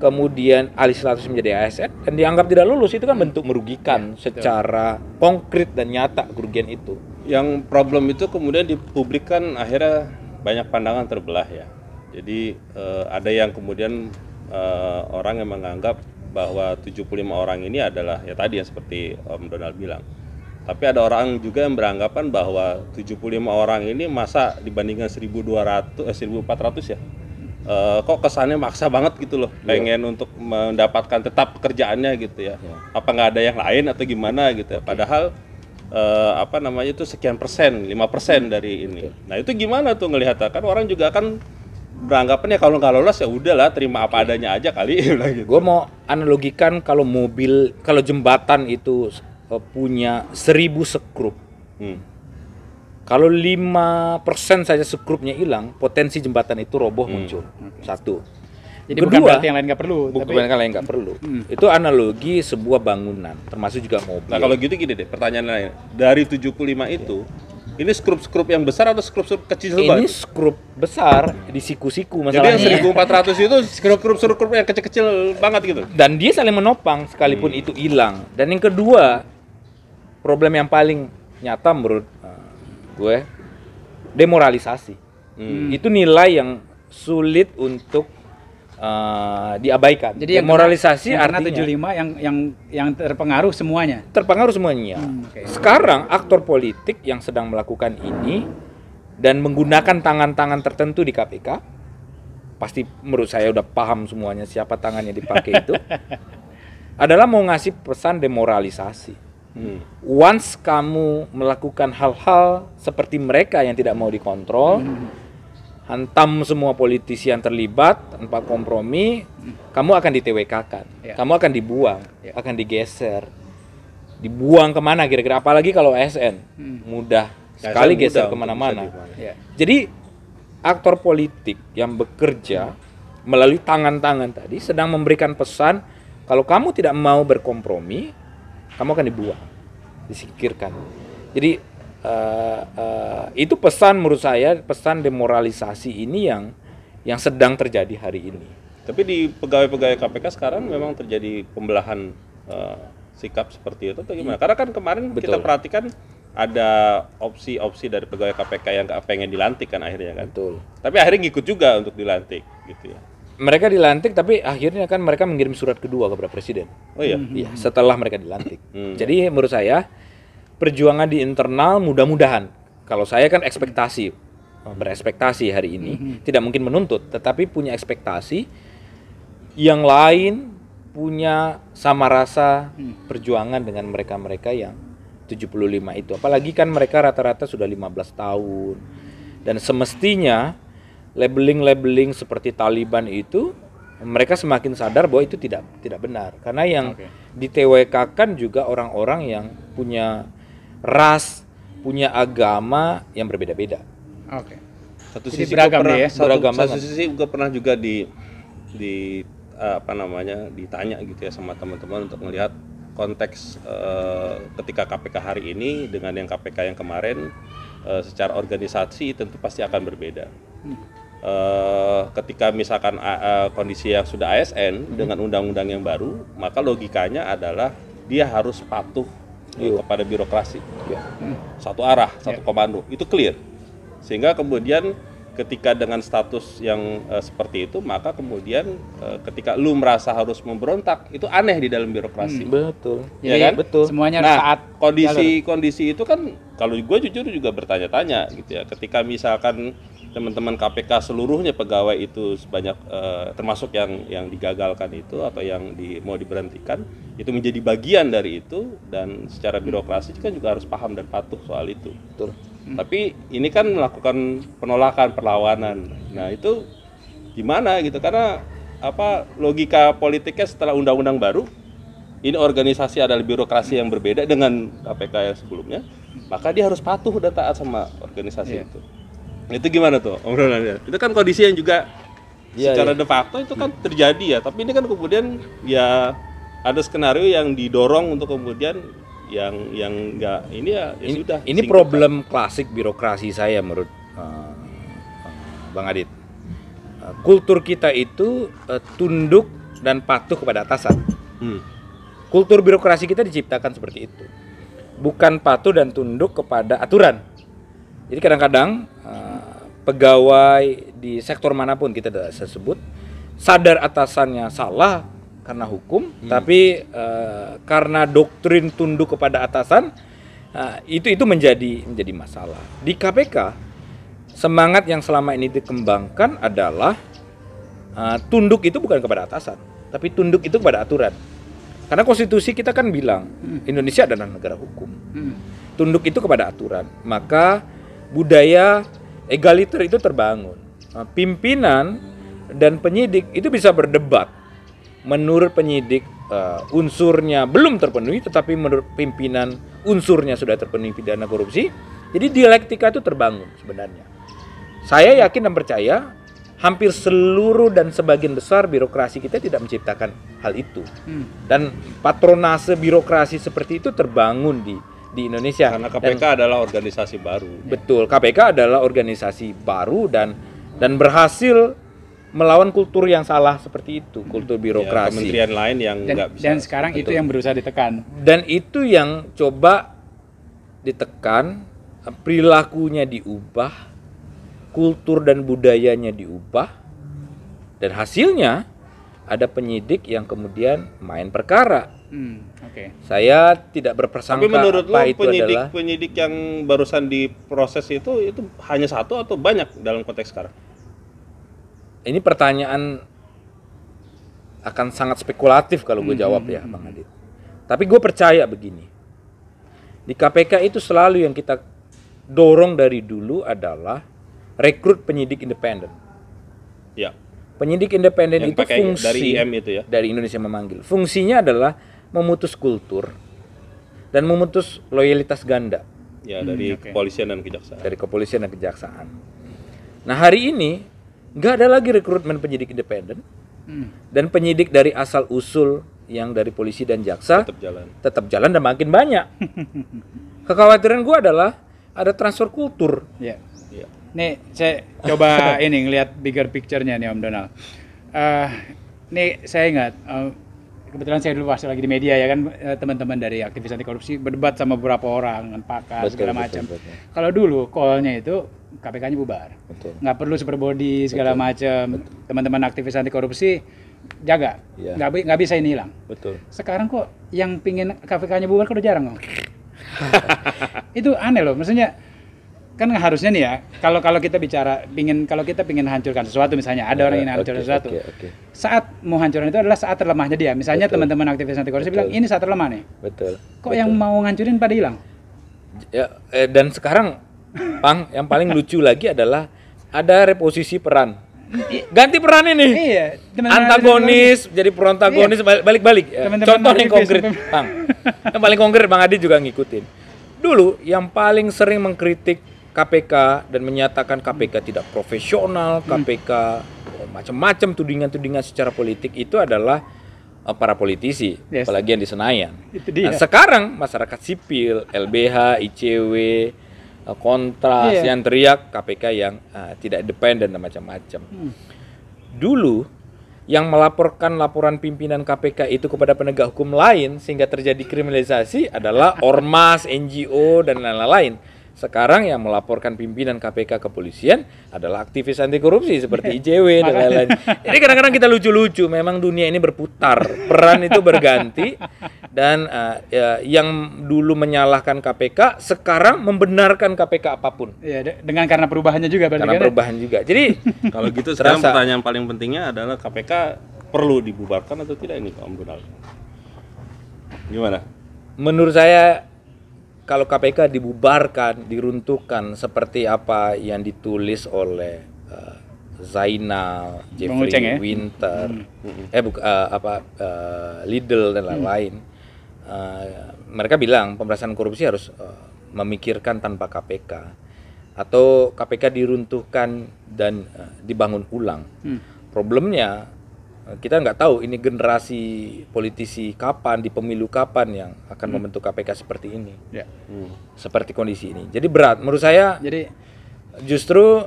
kemudian alih status menjadi ASN dan dianggap tidak lulus, itu kan bentuk merugikan secara konkret dan nyata kerugian itu. Yang problem itu kemudian di publik kan akhirnya banyak pandangan terbelah ya. Jadi ada yang kemudian orang yang menganggap bahwa 75 orang ini adalah ya tadi yang seperti Om Donald bilang. Tapi ada orang juga yang beranggapan bahwa 75 orang ini masa dibandingkan 1400 ya. Kok kesannya maksa banget gitu loh, pengen untuk mendapatkan tetap pekerjaannya gitu ya. Apa nggak ada yang lain atau gimana gitu ya. Padahal itu sekian persen, 5% dari ini. Nah itu gimana tuh ngelihatnya? Kan orang juga kan beranggapan ya kalau nggak lolos ya udahlah, terima apa adanya aja kali. Gitu. Gue mau analogikan kalau jembatan itu punya 1000 sekrup. Kalau 5% saja sekrupnya hilang, potensi jembatan itu roboh muncul. Satu. Jadi bukan berarti yang lain nggak perlu. Bukan yang nggak perlu. Itu analogi sebuah bangunan, termasuk juga mobil. Nah kalau gitu gini deh, pertanyaan lain. Dari 75 itu, ini skrup-skrup yang besar atau skrup-skrup kecil banget? Ini skrup besar di siku-siku masalahnya. Jadi yang 1400 itu skrup-skrup yang kecil-kecil banget gitu? Dan dia saling menopang sekalipun itu hilang. Dan yang kedua, problem yang paling nyata menurut gue, demoralisasi. Itu nilai yang sulit untuk diabaikan. Jadi demoralisasi karena artinya 75 yang terpengaruh semuanya. Terpengaruh semuanya. Sekarang aktor politik yang sedang melakukan ini dan menggunakan tangan-tangan tertentu di KPK, pasti menurut saya udah paham semuanya siapa tangannya dipakai itu, adalah mau ngasih pesan demoralisasi. Once kamu melakukan hal-hal seperti mereka yang tidak mau dikontrol, hantam semua politisi yang terlibat tanpa kompromi, kamu akan di-TWK-kan, kamu akan dibuang, akan digeser, dibuang kemana kira-kira, apalagi kalau ASN, mudah sekali geser kemana-mana. Jadi aktor politik yang bekerja melalui tangan-tangan tadi sedang memberikan pesan, kalau kamu tidak mau berkompromi, kamu akan dibuang, disingkirkan. Jadi itu pesan menurut saya, pesan demoralisasi ini yang sedang terjadi hari ini. Tapi di pegawai-pegawai KPK sekarang memang terjadi pembelahan sikap seperti itu atau gimana? Karena kan kemarin kita perhatikan ada opsi-opsi dari pegawai KPK yang nggak pengen dilantik kan akhirnya kan. Betul. Tapi akhirnya ngikut juga untuk dilantik gitu ya. Mereka dilantik tapi akhirnya kan mereka mengirim surat kedua kepada presiden. Oh iya. Iya, setelah mereka dilantik. Jadi menurut saya perjuangan di internal mudah-mudahan, kalau saya kan berekspektasi hari ini, tidak mungkin menuntut, tetapi punya ekspektasi yang lain punya sama rasa perjuangan dengan mereka-mereka yang 75 itu. Apalagi kan mereka rata-rata sudah 15 tahun. Dan semestinya labeling seperti Taliban itu, mereka semakin sadar bahwa itu tidak benar. Karena yang di-TWK-kan juga orang-orang yang punya ras, punya agama yang berbeda-beda. Satu Jadi sisi beragam pernah, ya. satu sisi gue pernah juga ditanya gitu ya sama teman-teman untuk melihat konteks ketika KPK hari ini dengan yang KPK yang kemarin, secara organisasi tentu pasti akan berbeda. Ketika misalkan kondisi yang sudah ASN dengan undang-undang yang baru, maka logikanya adalah dia harus patuh kepada birokrasi, satu arah, satu komando, itu clear. Sehingga kemudian ketika dengan status yang seperti itu, maka kemudian ketika lu merasa harus memberontak, itu aneh di dalam birokrasi. Betul. Ya kan? Betul. Semuanya Nah, kondisi itu kan kalau gue jujur juga bertanya-tanya gitu ya. Ketika misalkan teman-teman KPK seluruhnya pegawai itu sebanyak termasuk yang digagalkan itu atau yang mau diberhentikan, itu menjadi bagian dari itu, dan secara birokrasi kan juga harus paham dan patuh soal itu. Betul. Tapi ini kan melakukan penolakan, perlawanan. Nah, itu gimana gitu? Karena logika politiknya setelah undang-undang baru, ini organisasi adalah birokrasi yang berbeda dengan KPK yang sebelumnya. maka dia harus patuh dan taat sama organisasi itu. Itu gimana tuh obrolannya? Itu kan kondisi yang juga secara de facto itu kan terjadi ya, tapi ini kan kemudian ya ada skenario yang didorong untuk kemudian yang enggak ini ya sudah. Ini problem klasik birokrasi saya menurut Bang Adit. Kultur kita itu tunduk dan patuh kepada atasan. Kultur birokrasi kita diciptakan seperti itu. Bukan patuh dan tunduk kepada aturan. Jadi kadang-kadang pegawai di sektor manapun kita sebut sadar atasannya salah karena hukum, tapi karena doktrin tunduk kepada atasan, itu menjadi masalah. Di KPK semangat yang selama ini dikembangkan adalah tunduk itu bukan kepada atasan, tapi tunduk itu kepada aturan. Karena konstitusi kita kan bilang Indonesia adalah negara hukum. Tunduk itu kepada aturan, maka budaya egaliter itu terbangun. Pimpinan dan penyidik itu bisa berdebat. Menurut penyidik unsurnya belum terpenuhi, tetapi menurut pimpinan unsurnya sudah terpenuhi pidana korupsi. Jadi dialektika itu terbangun sebenarnya. Saya yakin dan percaya hampir seluruh dan sebagian besar birokrasi kita tidak menciptakan hal itu. Dan patronase birokrasi seperti itu terbangun di Indonesia. Karena KPK adalah organisasi baru. Betul, KPK adalah organisasi baru dan berhasil melawan kultur yang salah seperti itu, kultur birokrasi. Kementerian lain yang nggak bisa. Dan sekarang itu yang berusaha ditekan. Dan itu yang coba ditekan, perilakunya diubah, kultur dan budayanya diubah, dan hasilnya ada penyidik yang kemudian main perkara. Saya tidak berprasangka. Tapi menurut lo itu adalah penyidik yang barusan diproses itu hanya satu atau banyak dalam konteks sekarang? Ini pertanyaan akan sangat spekulatif kalau gue jawab ya, Bang Adit. Tapi gue percaya begini, di KPK itu selalu yang kita dorong dari dulu adalah rekrut penyidik independen. Ya. Penyidik independen yang itu fungsi dari IM itu ya. Dari Indonesia Memanggil. Fungsinya adalah memutus kultur dan memutus loyalitas ganda. Ya, dari kepolisian dan kejaksaan. Dari kepolisian dan kejaksaan. Nah, hari ini nggak ada lagi rekrutmen penyidik independen, dan penyidik dari asal usul yang dari polisi dan jaksa tetap jalan dan makin banyak. Kekhawatiran gue adalah ada transfer kultur. Ya. Nih saya coba ini ngelihat bigger picture-nya nih Om Donald. Nih saya ingat kebetulan saya dulu masih lagi di media ya kan, teman-teman dari aktivis anti korupsi berdebat sama beberapa orang dengan pakar segala macam. Kalau dulu call-nya itu KPK-nya bubar, nggak perlu super body segala macam. Teman-teman aktivis anti korupsi jaga, nggak bisa ini hilang. Sekarang kok yang pingin KPK-nya bubar kok udah jarang kok. Itu aneh loh, maksudnya kan harusnya nih ya, kalau kita bicara kalau kita pingin hancurkan sesuatu, misalnya ada orang yang hancurkan sesuatu, saat mau hancurin itu adalah saat terlemahnya dia. Misalnya teman-teman aktivis anti korupsi bilang ini saat terlemah nih. Kok yang mau ngancurin pada hilang? Ya, dan sekarang Pang, yang paling lucu lagi adalah ada reposisi peran. Ganti peran ini. Iya, antagonis jadi protagonis, balik-balik. Contoh yang konkret, Pang. Yang paling konkret Bang Adi juga ngikutin. Dulu yang paling sering mengkritik KPK dan menyatakan KPK tidak profesional, KPK macam-macam tudingan-tudingan secara politik itu adalah para politisi, apalagi yang di Senayan. Nah, sekarang masyarakat sipil, LBH, ICW, Kontras yang teriak KPK yang tidak independen dan macam-macam. Dulu yang melaporkan laporan pimpinan KPK itu kepada penegak hukum lain sehingga terjadi kriminalisasi adalah ormas, NGO dan lain-lain. Sekarang yang melaporkan pimpinan KPK ke kepolisian adalah aktivis anti korupsi seperti ICW dan lain-lain. Jadi kadang-kadang kita lucu-lucu, memang dunia ini berputar, peran itu berganti, dan yang dulu menyalahkan KPK sekarang membenarkan KPK apapun. Iya, dengan karena perubahannya juga. Karena perubahan juga. Jadi kalau gitu sekarang pertanyaan paling pentingnya adalah KPK perlu dibubarkan atau tidak ini, Om Donald? Gimana? Menurut saya, kalau KPK dibubarkan, diruntuhkan seperti apa yang ditulis oleh Zainal, Jeffrey Winter, Lidl dan lain-lain, mereka bilang pemberantasan korupsi harus memikirkan tanpa KPK atau KPK diruntuhkan dan dibangun ulang. Problemnya kita nggak tahu ini generasi politisi kapan, di pemilu kapan yang akan membentuk KPK seperti ini, seperti kondisi ini. Jadi berat menurut saya. Jadi justru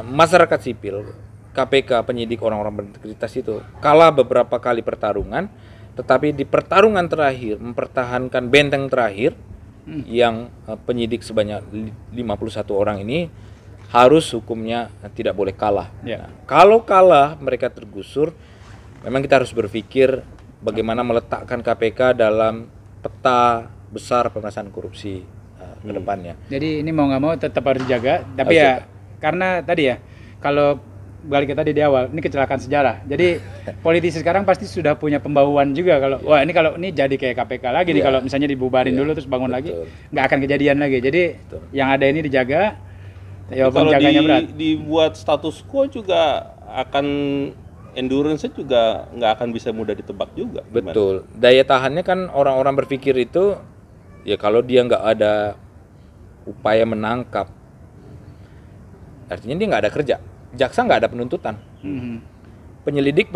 masyarakat sipil, KPK, penyidik, orang-orang berintegritas itu kalah beberapa kali pertarungan, tetapi di pertarungan terakhir mempertahankan benteng terakhir yang penyidik sebanyak 51 orang ini harus hukumnya tidak boleh kalah. Nah, kalau kalah mereka tergusur, memang kita harus berpikir bagaimana meletakkan KPK dalam peta besar pemberantasan korupsi ke depannya. Jadi ini mau nggak mau tetap harus dijaga, tapi ya karena tadi ya kalau balik kita di awal, ini kecelakaan sejarah. Jadi politisi sekarang pasti sudah punya pembauan juga kalau wah ini kalau ini jadi kayak KPK lagi nih, kalau misalnya dibubarin dulu terus bangun lagi, nggak akan kejadian lagi. Jadi yang ada ini dijaga. Ya, kalau dibuat status quo juga akan endurance-nya juga nggak akan bisa mudah ditebak juga. Betul. Daya tahannya kan orang-orang berpikir itu ya kalau dia nggak ada upaya menangkap, artinya dia nggak ada kerja. Jaksa nggak ada penuntutan. Penyidik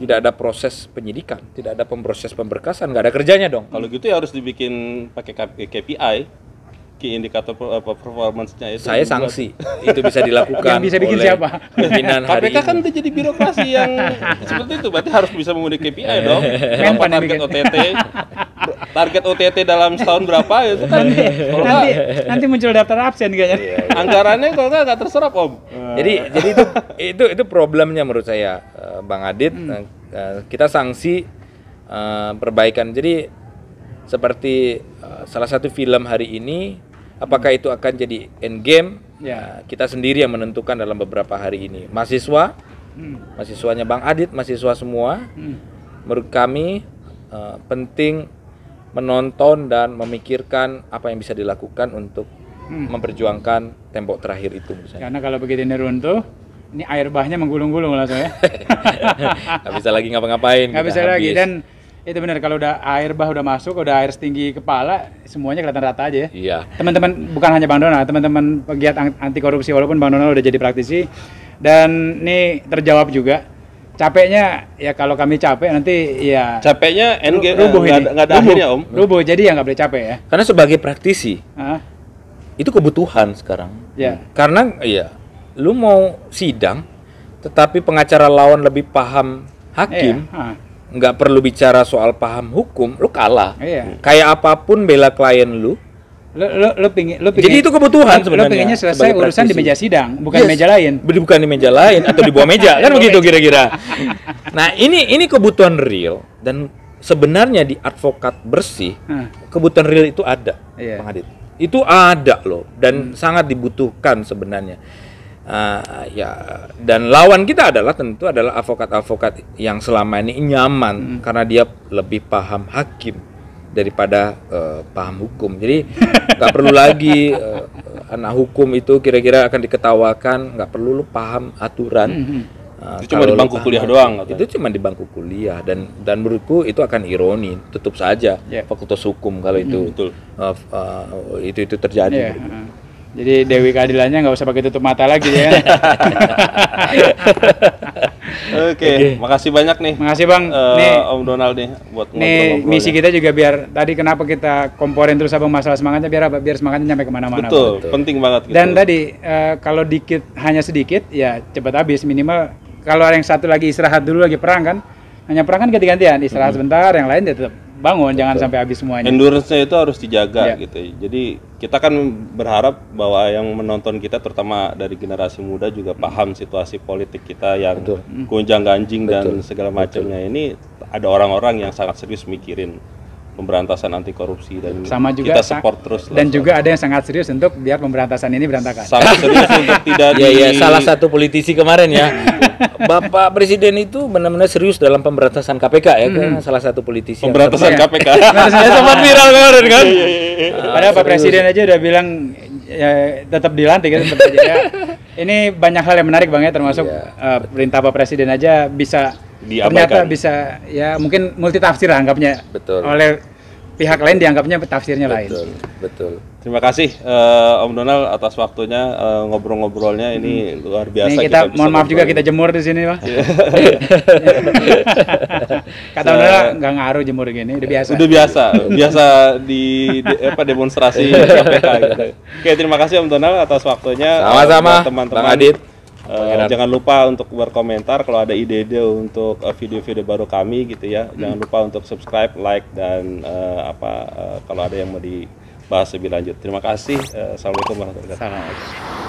tidak ada proses penyidikan, tidak ada proses pemberkasan, nggak ada kerjanya dong. Kalau gitu ya harus dibikin pakai KPI. Indikator performance-nya itu saya sanksi itu bisa dilakukan. Yang bisa bikin siapa? Pimpinan hari KPK kan udah jadi birokrasi yang seperti itu, berarti harus bisa memenuhi KPI dong. Berapa target OTT, target OTT dalam setahun berapa itu kan? Nanti muncul daftar absen kayaknya. Anggarannya kalau nggak terserap Om. Jadi itu problemnya menurut saya, Bang Adit. Kita sanksi perbaikan. Jadi seperti salah satu film hari ini, apakah itu akan jadi endgame? Kita sendiri yang menentukan dalam beberapa hari ini. Mahasiswanya Bang Adit, mahasiswa semua, menurut kami penting menonton dan memikirkan apa yang bisa dilakukan untuk memperjuangkan tembok terakhir itu. Misalnya. Karena kalau begitu ini runtuh, ini air bahnya menggulung-gulung langsung ya. Nggak bisa lagi ngapa-ngapain. Nggak bisa lagi, dan itu benar, kalau udah air bah udah masuk, udah air setinggi kepala, semuanya kelihatan rata aja ya. Iya. Teman-teman, bukan hanya Bang Donald, teman-teman pegiat anti korupsi, walaupun Bang Donald udah jadi praktisi, dan ini terjawab juga. Capeknya ya kalau kami capek nanti ya. Capeknya rubuh ini. Nggak ada akhirnya Om. Rubuh, jadi ya nggak boleh capek ya. Karena sebagai praktisi, itu kebutuhan sekarang. Ya. Karena ya, lu mau sidang, tetapi pengacara lawan lebih paham hakim. Nggak perlu bicara soal paham hukum, lu kalah. Kayak apapun bela klien lu pingin, jadi itu kebutuhan sebenarnya. Lu pengennya selesai urusan di meja sidang, bukan di meja lain. Bukan di meja lain atau di bawah meja, kan begitu kira-kira. Nah, ini kebutuhan real, dan sebenarnya di advokat bersih, kebutuhan real itu ada, Bang Adit. Itu ada loh, dan sangat dibutuhkan sebenarnya. Dan lawan kita tentu adalah advokat-advokat yang selama ini nyaman karena dia lebih paham hakim daripada paham hukum. Jadi nggak perlu lagi anak hukum itu kira-kira akan diketawakan, nggak perlu lu paham aturan. Itu cuma di bangku kuliah doang. Itu cuma di bangku kuliah, dan menurutku itu akan ironi. Tutup saja fakultas hukum kalau itu itu terjadi. Jadi Dewi Keadilannya nggak usah pakai tutup mata lagi ya. Oke, makasih banyak nih. Makasih Bang. Om Donald nih buat ngobrol-ngobrol. Misi kita juga biar tadi kenapa kita komporin terus Abang masalah semangatnya, biar semangatnya nyampe kemana-mana. Betul, penting banget. Gitu. Dan tadi kalau hanya sedikit ya cepat habis, minimal kalau ada yang satu lagi istirahat dulu lagi perang kan, hanya perang kan ganti-gantian, istirahat sebentar, yang lain dia tetap bangun, jangan sampai habis semuanya. Endurance-nya itu harus dijaga gitu. Jadi kita kan berharap bahwa yang menonton kita terutama dari generasi muda juga paham situasi politik kita yang gonjang-ganjing dan segala macamnya. Ini ada orang-orang yang sangat serius mikirin pemberantasan anti korupsi, dan sama juga kita support terus. Dan juga ada yang sangat serius untuk biar pemberantasan ini berantakan. Sangat serius untuk tidak salah satu politisi kemarin ya. Bapak Presiden itu benar-benar serius dalam pemberantasan KPK ya, kan salah satu politisi. Pemberantasan KPK. Sempat viral kemarin kan. Padahal Pak Presiden aja udah bilang ya, tetap dilantik ya, tetap aja. Ya. Ini banyak hal yang menarik Bang ya, termasuk perintah Pak Presiden aja bisa ternyata bisa ya mungkin multitafsir anggapnya oleh pihak lain dianggapnya tafsirnya lain. Betul. Terima kasih Om Donald atas waktunya, ngobrol-ngobrolnya ini luar biasa. Ini kita mohon maaf juga kita jemur di sini, Pak. Kata Om Donald nggak ngaruh jemur gini, udah biasa. Udah biasa di demonstrasi KPK gitu. Oke, terima kasih Om Donald atas waktunya. Sama-sama, teman-teman. Bang Adit. Jangan lupa untuk berkomentar kalau ada ide-ide untuk video-video baru kami gitu ya. Jangan lupa untuk subscribe, like dan kalau ada yang mau dibahas lebih lanjut. Terima kasih. Assalamualaikum warahmatullahi wabarakatuh.